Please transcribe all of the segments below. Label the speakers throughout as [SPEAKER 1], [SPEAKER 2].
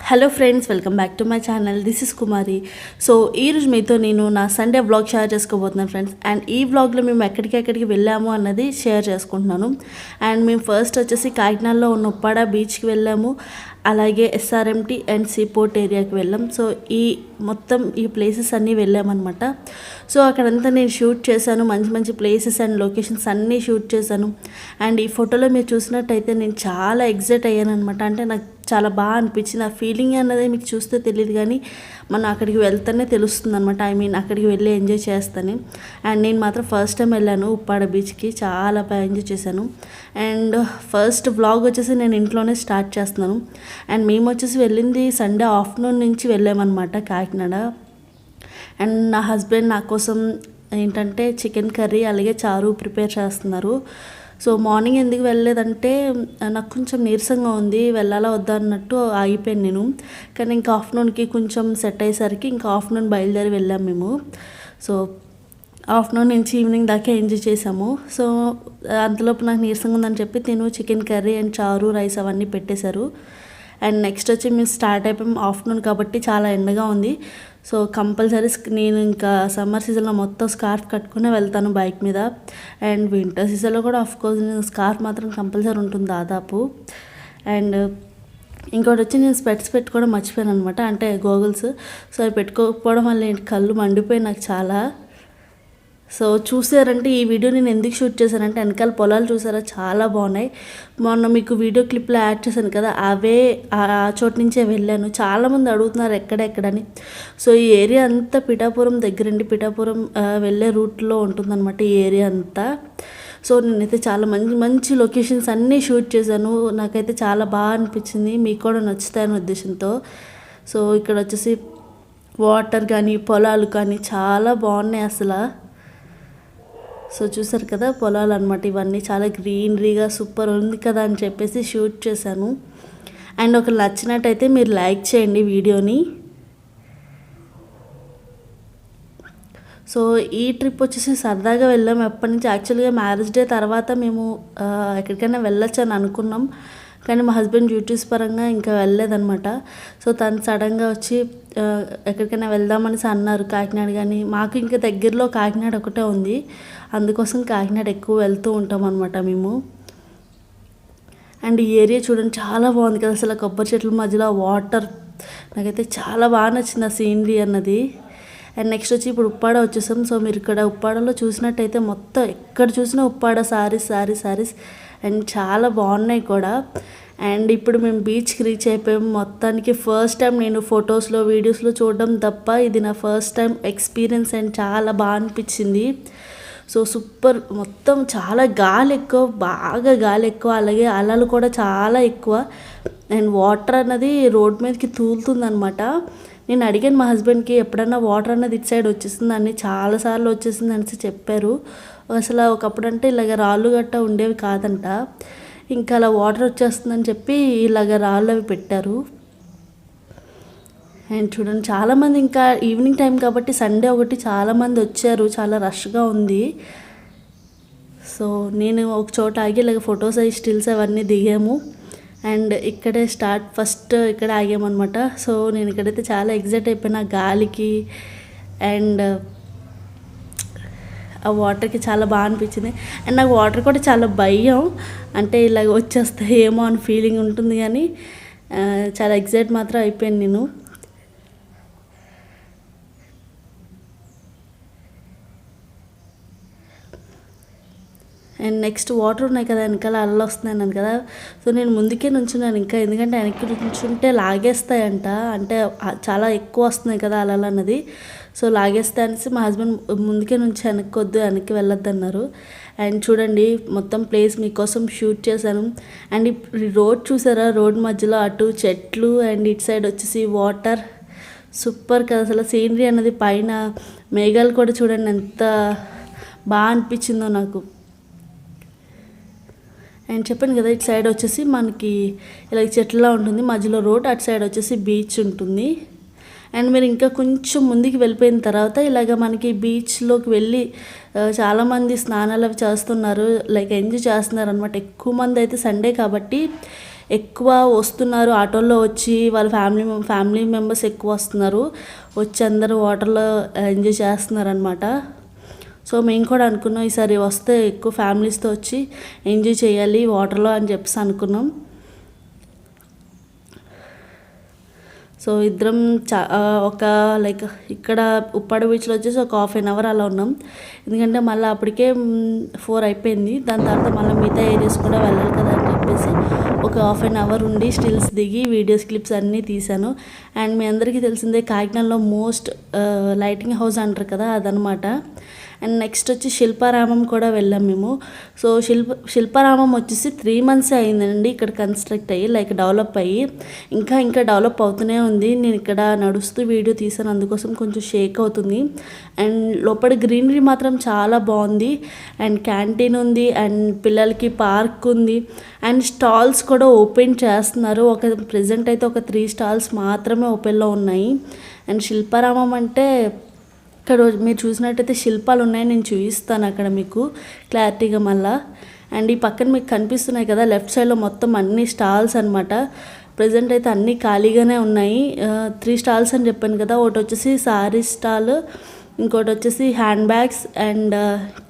[SPEAKER 1] Hello friends, welcome back to my channel. This is Kumari. So ఈరోజు మీతో నేను నా సండే వ్లాగ్ షేర్ చేసుకోబోతున్నాను ఫ్రెండ్స్. అండ్ ఈ వ్లాగ్లో మేము ఎక్కడికి వెళ్ళాము అన్నది షేర్ చేసుకుంటున్నాను. అండ్ మేము ఫస్ట్ వచ్చేసి కాకినాడలో ఉన్న ఉప్పాడ బీచ్కి వెళ్ళాము, అలాగే ఎస్ఆర్ఎంటీ అండ్ సీపోర్ట్ ఏరియాకి వెళ్ళాం. సో మొత్తం ఈ ప్లేసెస్ అన్నీ వెళ్ళామన్నమాట. సో అక్కడంతా నేను షూట్ చేశాను, మంచి మంచి ప్లేసెస్ అండ్ లొకేషన్స్ అన్నీ షూట్ చేశాను. అండ్ ఈ ఫోటోలో మీరు చూసినట్టయితే నేను చాలా ఎగ్జైట్ అయ్యాను అనమాట. అంటే నాకు చాలా బాగా అనిపించింది. ఆ ఫీలింగ్ అన్నది మీకు చూస్తే తెలియదు, కానీ మనం అక్కడికి వెళ్తేనే తెలుస్తుంది అనమాట. అక్కడికి వెళ్ళి ఎంజాయ్ చేస్తాను. అండ్ నేను మాత్రం ఫస్ట్ టైం వెళ్ళాను ఉప్పాడ బీచ్కి, చాలా బాగా ఎంజాయ్ చేశాను. అండ్ ఫస్ట్ వ్లాగ్ వచ్చేసి నేను ఇంట్లోనే స్టార్ట్ చేస్తున్నాను. అండ్ మేము వచ్చేసి వెళ్ళింది సండే ఆఫ్టర్నూన్ నుంచి వెళ్ళామన్నమాట కాకినాడ. అండ్ నా హస్బెండ్ నా కోసం ఏంటంటే చికెన్ కర్రీ అలాగే చారు ప్రిపేర్ చేస్తున్నారు. సో మార్నింగ్ ఎందుకు వెళ్ళలేదంటే నాకు కొంచెం నీరసంగా ఉంది, వెళ్ళాలా వద్దా అన్నట్టు ఆగిపోయాను నేను. కానీ ఇంకా ఆఫ్టర్నూన్కి కొంచెం సెట్ అయ్యేసరికి ఇంకా ఆఫ్టర్నూన్ బయలుదేరి వెళ్ళాము మేము. సో ఆఫ్టర్నూన్ నుంచి ఈవినింగ్ దాకా ఎంజాయ్ చేసాము. సో అంతలోపు నాకు నీరసంగా ఉందని చెప్పి తిను చికెన్ కర్రీ అండ్ చారు రైస్ అవన్నీ పెట్టేశారు. అండ్ నెక్స్ట్ వచ్చి మేము స్టార్ట్ అయిపోయాం. ఆఫ్టర్నూన్ కాబట్టి చాలా ఎండగా ఉంది. సో కంపల్సరీ నేను ఇంకా సమ్మర్ సీజన్లో మొత్తం స్కార్ఫ్ కట్టుకునే వెళ్తాను బైక్ మీద. అండ్ వింటర్ సీజన్లో కూడా ఆఫ్కోర్స్ నేను స్కార్ఫ్ మాత్రం కంపల్సరీ ఉంటుంది దాదాపు. అండ్ ఇంకోటి వచ్చి నేను స్పెట్స్ పెట్టుకోవడం మర్చిపోయాను అనమాట, అంటే గోగుల్స్. సో అవి పెట్టుకోకపోవడం వల్ల కళ్ళు మండిపోయి నాకు చాలా. సో చూసారంటే ఈ వీడియో నేను ఎందుకు షూట్ చేశానంటే వెనకాల పొలాలు చూసారా, చాలా బాగున్నాయి. మొన్న మీకు వీడియో క్లిప్లో యాడ్ చేశాను కదా, ఆ చోటు నుంచే వెళ్ళాను. చాలామంది అడుగుతున్నారు ఎక్కడెక్కడని. సో ఈ ఏరియా అంతా పిఠాపురం దగ్గరండి, పిఠాపురం వెళ్ళే రూట్లో ఉంటుందన్నమాట ఈ ఏరియా అంతా. సో నేనైతే చాలా మంచి మంచి లొకేషన్స్ అన్నీ షూట్ చేశాను. నాకైతే చాలా బాగా అనిపించింది, మీకు కూడా నచ్చుతాయని ఉద్దేశంతో. సో ఇక్కడ వచ్చేసి వాటర్ కానీ పొలాలు కానీ చాలా బాగున్నాయి అసలు. సో చూసారు కదా పొలాలు అనమాట, ఇవన్నీ చాలా గ్రీనరీగా సూపర్ ఉంది కదా అని చెప్పేసి షూట్ చేశాను. అండ్ ఒక నచ్చినట్టయితే మీరు లైక్ చేయండి వీడియోని. సో ఈ ట్రిప్ వచ్చేసి సరదాగా వెళ్ళాము ఎప్పటి నుంచి. యాక్చువల్గా మ్యారేజ్ డే తర్వాత మేము ఎక్కడికైనా వెళ్ళొచ్చు అని అనుకున్నాం, కానీ మా హస్బెండ్ డ్యూటీస్ పరంగా ఇంకా వెళ్ళలేదనమాట. సో తను సడన్గా వచ్చి ఎక్కడికైనా వెళ్దామని అన్నారు కాకినాడ. కానీ మాకు ఇంకా దగ్గరలో కాకినాడ ఒకటే ఉంది, అందుకోసం కాకినాడ ఎక్కువ వెళ్తూ ఉంటాం అనమాట మేము. అండ్ ఈ ఏరియా చూడండి చాలా బాగుంది కదా అసలు, కొబ్బరి చెట్ల మధ్యలో వాటర్, నాకైతే చాలా బాగా నచ్చింది ఆ సీనరీ అన్నది. అండ్ నెక్స్ట్ వచ్చి ఇప్పుడు ఉప్పాడ వచ్చేసాం. సో మీరు ఇక్కడ ఉప్పాడలో చూసినట్టయితే మొత్తం ఎక్కడ చూసినా ఉప్పాడ సారీస్ అండ్ చాలా బాగున్నాయి కూడా. అండ్ ఇప్పుడు మేము బీచ్కి రీచ్ అయిపోయాము. మొత్తానికి ఫస్ట్ టైం నేను ఫొటోస్లో వీడియోస్లో చూడడం తప్ప ఇది నా ఫస్ట్ టైం ఎక్స్పీరియన్స్. అండ్ చాలా బాగా అనిపించింది. సో సూపర్, మొత్తం చాలా గాలి ఎక్కువ, బాగా గాలి ఎక్కువ, అలాగే అలలు కూడా చాలా ఎక్కువ. అండ్ వాటర్ అన్నది రోడ్ మీదకి తూలుతుందనమాట. నేను అడిగాను మా హస్బెండ్కి, ఎప్పుడన్నా వాటర్ అన్నది ఇటు సైడ్ వచ్చేసింది అని, చాలాసార్లు వచ్చేసింది అనేసి చెప్పారు. అసలు ఒకప్పుడు అంటే ఇలాగ రాళ్ళు గట్ట ఉండేవి కాదంట, ఇంకా అలా వాటర్ వచ్చేస్తుందని చెప్పి ఇలాగ రాళ్ళు అవి పెట్టారు. అండ్ చూడండి చాలామంది, ఇంకా ఈవినింగ్ టైం కాబట్టి సండే ఒకటి చాలామంది వచ్చారు, చాలా రష్గా ఉంది. సో నేను ఒక చోట ఆగి ఇలాగ ఫొటోస్ అవి స్టిల్స్ అవన్నీ దిగాము. అండ్ ఇక్కడే ఫస్ట్ ఇక్కడ ఆగామన్నమాట. సో నేను ఇక్కడైతే చాలా ఎగ్జైట్ అయిపోయినా గాలికి అండ్ ఆ వాటర్కి చాలా బాగా అనిపించింది. అండ్ నాకు వాటర్ కూడా చాలా భయం, అంటే ఇలాగ వచ్చేస్తాయేమో అని ఫీలింగ్ ఉంటుంది, కానీ చాలా ఎగ్జైట్ మాత్రం అయిపోయాను నేను. అండ్ నెక్స్ట్ వాటర్ ఉన్నాయి కదా వెనకాల, అలలు వస్తున్నాయి కదా. సో నేను ముందుకే నుంచున్నాను ఇంకా, ఎందుకంటే వెనక్కి నుంచుంటే లాగేస్తాయంట, అంటే చాలా ఎక్కువ వస్తున్నాయి కదా అలలు అన్నది. సో లాగేస్తాయి అనేసి మా హస్బెండ్ ముందుకే నుంచి వెనక్కి వెళ్ళొద్దు అన్నారు. అండ్ చూడండి మొత్తం ప్లేస్ మీకోసం షూట్ చేశాను. అండ్ ఈ రోడ్ చూసారా, రోడ్ మధ్యలో అటు చెట్లు అండ్ ఇటు సైడ్ వచ్చేసి వాటర్, సూపర్ కదా అసలు సీనరీ అన్నది. పైన మేఘాలు కూడా చూడండి ఎంత బాగా అనిపించిందో నాకు. అండ్ చెప్పాను కదా ఇటు సైడ్ వచ్చేసి మనకి ఇలా చెట్లా ఉంటుంది, మధ్యలో రోడ్, అటు సైడ్ వచ్చేసి బీచ్ ఉంటుంది. అండ్ మీరు ఇంకా కొంచెం ముందుకు వెళ్ళిపోయిన తర్వాత ఇలాగ మనకి బీచ్లోకి వెళ్ళి చాలామంది స్నానాలు అవి చేస్తున్నారు, లైక్ ఎంజాయ్ చేస్తున్నారు అనమాట. ఎక్కువ మంది అయితే సండే కాబట్టి ఎక్కువ వస్తున్నారు ఆటోల్లో వచ్చి, వాళ్ళ ఫ్యామిలీ మెంబర్స్ ఎక్కువ వస్తున్నారు, వచ్చి అందరూ వాటర్లో ఎంజాయ్ చేస్తున్నారు అనమాట. సో మేము కూడా అనుకున్నాం ఈసారి వస్తే ఎక్కువ ఫ్యామిలీస్తో వచ్చి ఎంజాయ్ చేయాలి వాటర్లో అని చెప్పేసి అనుకున్నాం. సో ఇద్దరం ఒక లైక్ ఇక్కడ ఉప్పాడ బీచ్లో వచ్చేసి ఒక 1/2 అవర్ అలా ఉన్నాం, ఎందుకంటే మళ్ళీ అప్పటికే 4 అయిపోయింది. దాని తర్వాత మళ్ళీ మిగతా ఏరియాస్ కూడా వెళ్ళాలి కదా అని చెప్పేసి ఒక 1/2 అవర్ ఉండి స్టిల్స్ దిగి వీడియోస్ క్లిప్స్ అన్నీ తీశాను. అండ్ మీ అందరికీ తెలిసిందే కాకినాడలో మోస్ట్ లైటింగ్ హౌస్ అంటారు కదా, అదనమాట. అండ్ నెక్స్ట్ వచ్చి శిల్పారామం కూడా వెళ్ళాం మేము. సో శిల్పారామం వచ్చేసి 3 months అయిందండి ఇక్కడ కన్స్ట్రక్ట్ అయ్యి, లైక్ డెవలప్ అయ్యి, ఇంకా డెవలప్ అవుతూనే ఉంది. నేను ఇక్కడ నడుస్తూ వీడియో తీసాను, అందుకోసం కొంచెం షేక్ అవుతుంది. అండ్ లోపల గ్రీనరీ మాత్రం చాలా బాగుంది. అండ్ క్యాంటీన్ ఉంది, అండ్ పిల్లలకి పార్క్ ఉంది, అండ్ స్టాల్స్ కూడా ఓపెన్ చేస్తున్నారు. ప్రెజెంట్ అయితే ఒక 3 stalls మాత్రమే ఓపెన్లో ఉన్నాయి. అండ్ శిల్పారామం అంటే ఇక్కడ మీరు చూసినట్టయితే శిల్పాలు ఉన్నాయి, నేను చూపిస్తాను అక్కడ మీకు క్లారిటీగా మళ్ళా. అండ్ ఈ పక్కన మీకు కనిపిస్తున్నాయి కదా లెఫ్ట్ సైడ్లో మొత్తం అన్ని స్టాల్స్ అనమాట. ప్రజెంట్ అయితే అన్నీ ఖాళీగానే ఉన్నాయి. 3 stalls అని చెప్పాను కదా, ఒకటి వచ్చేసి సారీ స్టాల్, ఇంకోటి వచ్చేసి హ్యాండ్ బ్యాగ్స్ అండ్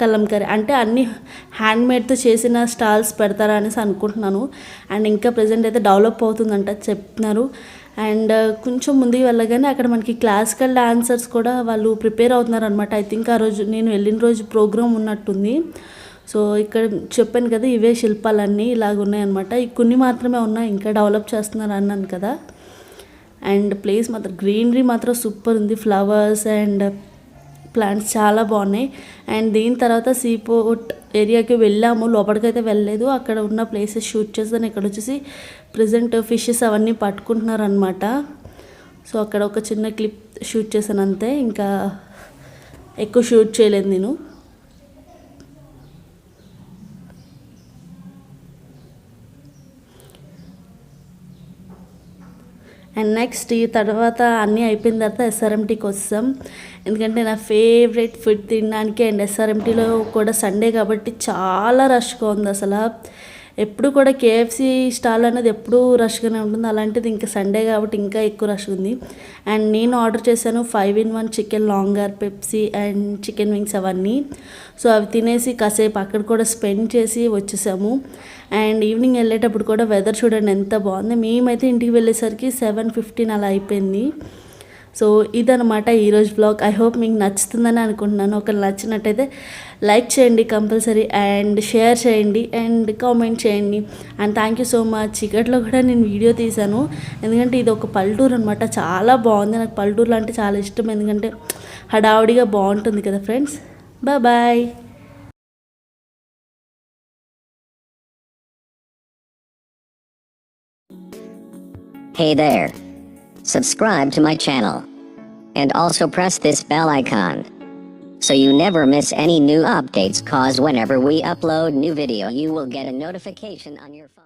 [SPEAKER 1] కలంకరీ, అంటే అన్ని హ్యాండ్మేడ్తో చేసిన స్టాల్స్ పెడతారా అనేసి అనుకుంటున్నాను. అండ్ ఇంకా ప్రజెంట్ అయితే డెవలప్ అవుతుందంట చెప్తున్నారు. అండ్ కొంచెం ముందుకు వెళ్ళగానే అక్కడ మనకి క్లాసికల్ డాన్సర్స్ కూడా వాళ్ళు ప్రిపేర్ అవుతున్నారు అనమాట. ఐ థింక్ ఆ రోజు నేను వెళ్ళిన రోజు ప్రోగ్రామ్ ఉన్నట్టుంది. సో ఇక్కడ చెప్పాను కదా ఇవే శిల్పాలన్నీ ఇలాగ ఉన్నాయన్నమాట. ఈ కొన్ని మాత్రమే ఉన్నాయి, ఇంకా డెవలప్ చేస్తున్నారు అన్నాను కదా. అండ్ ప్లేస్ మాత్రం గ్రీనరీ మాత్రం సూపర్ ఉంది, ఫ్లవర్స్ అండ్ ప్లాంట్స్ చాలా బాగున్నాయి. అండ్ దీని తర్వాత సీపోర్ట్ ఏరియాకి వెళ్ళాము, లోపలికైతే వెళ్ళలేదు. అక్కడ ఉన్న ప్లేసెస్ షూట్ చేస్తాను. ఇక్కడ వచ్చేసి ప్రజెంట్ ఫిషెస్ అవన్నీ పట్టుకుంటున్నారు అనమాట. సో అక్కడ ఒక చిన్న క్లిప్ షూట్ చేశాను అంతే, ఇంకా ఎక్కువ షూట్ చేయలేదు నేను. అండ్ నెక్స్ట్ ఈ తర్వాత అన్నీ అయిపోయిన తర్వాత ఎస్ఆర్ఎంటీకి వస్తాం, ఎందుకంటే నా ఫేవరెట్ ఫుడ్ తినడానికి. అండ్ ఎస్ఆర్ఎంటీలో కూడా సండే కాబట్టి చాలా రష్గా ఉంది అసలు. ఎప్పుడు కూడా కేఎఫ్సి స్టాల్ అనేది ఎప్పుడూ రష్గానే ఉంటుంది, అలాంటిది ఇంకా సండే కాబట్టి ఇంకా ఎక్కువ రష్ ఉంది. అండ్ నేను ఆర్డర్ చేశాను 5-in-1 chicken longer, Pepsi and chicken wings అవన్నీ. సో అవి తినేసి కాసేపు అక్కడ కూడా స్పెండ్ చేసి వచ్చేసాము. అండ్ ఈవినింగ్ వెళ్ళేటప్పుడు కూడా వెదర్ చూడండి ఎంత బాగుంది. మేమైతే ఇంటికి వెళ్ళేసరికి 7:15 అలా అయిపోయింది. సో ఇదనమాట ఈరోజు బ్లాగ్. ఐ హోప్ మీకు నచ్చుతుందని అనుకుంటున్నాను. ఒకవేళ నచ్చినట్టయితే లైక్ చేయండి కంపల్సరీ, అండ్ షేర్ చేయండి, అండ్ కామెంట్ చేయండి. And thank you so much. చీకట్లో కూడా నేను వీడియో తీశాను, ఎందుకంటే ఇది ఒక పల్లెటూరు అనమాట, చాలా బాగుంది. నాకు పల్లెటూరులో అంటే చాలా ఇష్టం, ఎందుకంటే హడావుడిగా బాగుంటుంది కదా friends. Bye.
[SPEAKER 2] Hey there. Subscribe to my channel. And also press this bell icon, so you never miss any new updates, cause whenever we upload new video you will get a notification on your phone.